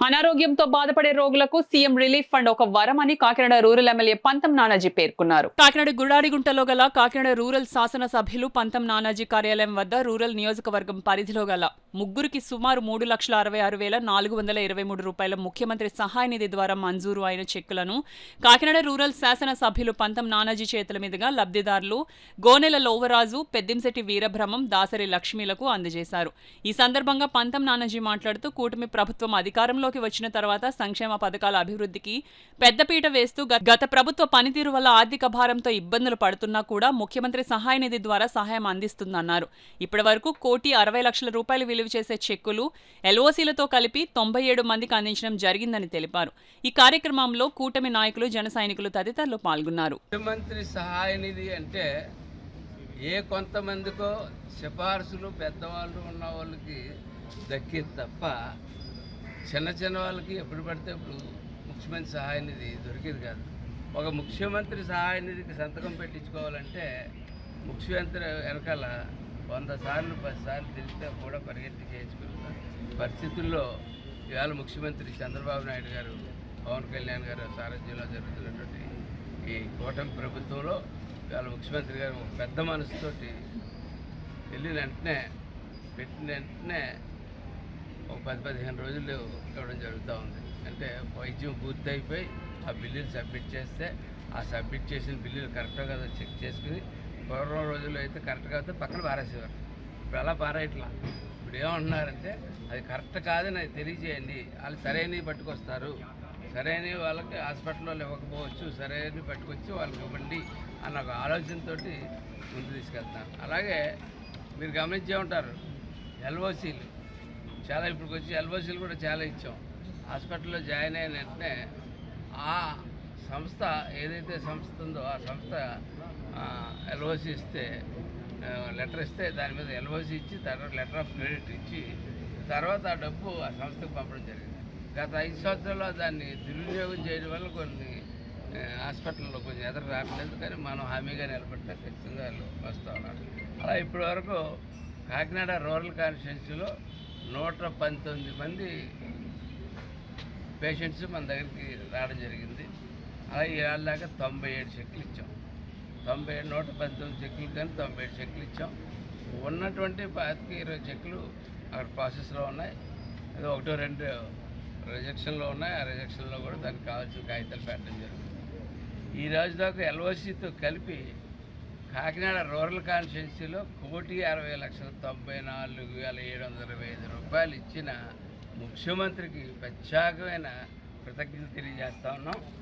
అనారోగ్యంతో బాధపడే రోగులకు సీఎం రిలీఫ్ ఫండ్ ఒక వరం అని కాకినాడ రూరల్ ఎమ్మెల్యే పంతం నానాజీ పేర్కొన్నారు. కాకినాడ గుడాడిగుంటలో గల కాకినాడ రూరల్ శాసన సభ్యులు పంతం నానాజీ కార్యాలయం వద్ద రూరల్ నియోజకవర్గం పరిధిలో గల ముగ్గురికి సుమారు 3,66,423 రూపాయల ముఖ్యమంత్రి సహాయ నిధి ద్వారా మంజూరు అయిన చెక్కులను కాకినాడ రూరల్ శాసన సభ్యులు పంతం నానాజీ చేతుల మీదుగా లబ్ధిదారులు గోనెల లోవరాజు, పెద్దింశెట్టి వీరబ్రహ్మం, దాసరి లక్ష్మీలకు అందజేశారు. ఈ సందర్భంగా పంతం నానాజీ మాట్లాడుతూ కూటమి ప్రభుత్వం అధికారంలో వచ్చిన తర్వాత సంక్షేమ పథకాల అభివృద్ధికి పెద్దపీట వేస్తూ గత ప్రభుత్వ పనితీరు వల్ల ఆర్థిక భారంతో ఇబ్బందులు పడుతున్నా కూడా ముఖ్యమంత్రి సహాయ నిధి ద్వారా సహాయం అందిస్తుందన్నారు. ఇప్పటి వరకు 1,60,00,000 రూపాయలు విలువ చేసే చెక్కులు ఎల్ఓసీలతో కలిపి 97 మందికి అందించడం జరిగిందని తెలిపారు. ఈ కార్యక్రమంలో కూటమి నాయకులు, జన సైనికులు తదితరులు పాల్గొన్నారు. ముఖ్యమంత్రి సహాయ నిధి అంటే కొంతమందికో సిఫార్సులు పెద్దవాళ్ళు ఉన్న వాళ్ళకి దక్కింది తప్ప చిన్న వాళ్ళకి ఎప్పుడు పడితే ఇప్పుడు ముఖ్యమంత్రి సహాయ నిధి దొరికేది కాదు. ఒక ముఖ్యమంత్రి సహాయ నిధికి సంతకం పెట్టించుకోవాలంటే ముఖ్యమంత్రి వెనకాల 100 సార్లు 10 సార్లు తిరిగితే కూడా పరిగెత్తి చేయించుకుంటున్నారు పరిస్థితుల్లో ఇవాళ ముఖ్యమంత్రి చంద్రబాబు నాయుడు గారు, పవన్ కళ్యాణ్ గారు సారథ్యంలో జరుగుతున్నటువంటి ఈ కూటమి ప్రభుత్వంలో ఇవాళ ముఖ్యమంత్రి గారు ఒక పెద్ద మనసుతోటి వెళ్ళిన వెంటనే పెట్టిన వెంటనే ఒక 10-15 రోజులు ఇవ్వడం జరుగుతూ ఉంది. అంటే వైద్యం పూర్తి అయిపోయి ఆ బిల్లులు సబ్మిట్ చేస్తే ఆ సబ్మిట్ చేసిన బిల్లులు కరెక్ట్గా కదా చెక్ చేసుకుని పూర్వం రోజుల్లో అయితే కరెక్ట్గా అయితే పక్కన పారేసేవారు. ఇప్పుడు అలా పారేయట్లా. ఇప్పుడు ఏమంటున్నారంటే అది కరెక్ట్ కాదని అది తెలియజేయండి, వాళ్ళు సరైనవి పట్టుకొస్తారు, సరైన వాళ్ళకి హాస్పిటల్లో ఇవ్వకపోవచ్చు, సరైనవి పట్టుకొచ్చి వాళ్ళకి ఇవ్వండి అన్న ఒక ఆలోచనతో ముందు తీసుకెళ్తాను. అలాగే మీరు గమనించే ఉంటారు ఎల్ఓసీలు చాలా ఇప్పుడు వచ్చి ఎల్ఓసీలు కూడా చాలా ఇచ్చాం. హాస్పిటల్లో జాయిన్ అయిన వెంటనే ఆ సంస్థ ఏదైతే సంస్థ ఉందో ఆ సంస్థ ఎల్ఓసీ ఇస్తే లెటర్ ఇస్తే దాని మీద ఎల్ఓసీ ఇచ్చి తర్వాత లెటర్ ఆఫ్ క్రెడిట్ ఇచ్చి తర్వాత ఆ డబ్బు ఆ సంస్థకు పంపడం జరిగింది. గత 5 సంవత్సరాల్లో దాన్ని దుర్వినియోగం చేయడం వల్ల కొన్ని హాస్పిటల్లో కొంచెం ఎదురు రావట్లేదు. కానీ మనం హామీగా నిలబడితే ఖచ్చితంగా వస్తూ ఉన్నారు. అలా ఇప్పటి వరకు కాకినాడ రూరల్ కాన్స్టిట్యున్సీలో 119 మంది పేషెంట్స్ మన దగ్గరికి రావడం జరిగింది. అలా ఇవాళ దాకా 97 చెక్కులు ఇచ్చాం. 119 చెక్కులు కానీ 97 చెక్కులు ఇచ్చాం. ఉన్నటువంటి 20 చెక్కులు అక్కడ ప్రాసెస్లో ఉన్నాయి. అది 1-2 రిజెక్షన్లో ఉన్నాయి. ఆ రిజెక్షన్లో కూడా దానికి కావాల్సిన కాగితాలు పెట్టడం జరుగుతుంది. ఈ రోజు దాకా ఎల్ఓసీతో కలిపి కాకినాడ రూరల్ కాన్స్టిట్యున్సీలో 1,60,94,725 రూపాయలు ఇచ్చిన ముఖ్యమంత్రికి ప్రత్యేకమైన కృతజ్ఞతలు తెలియజేస్తా ఉన్నాం.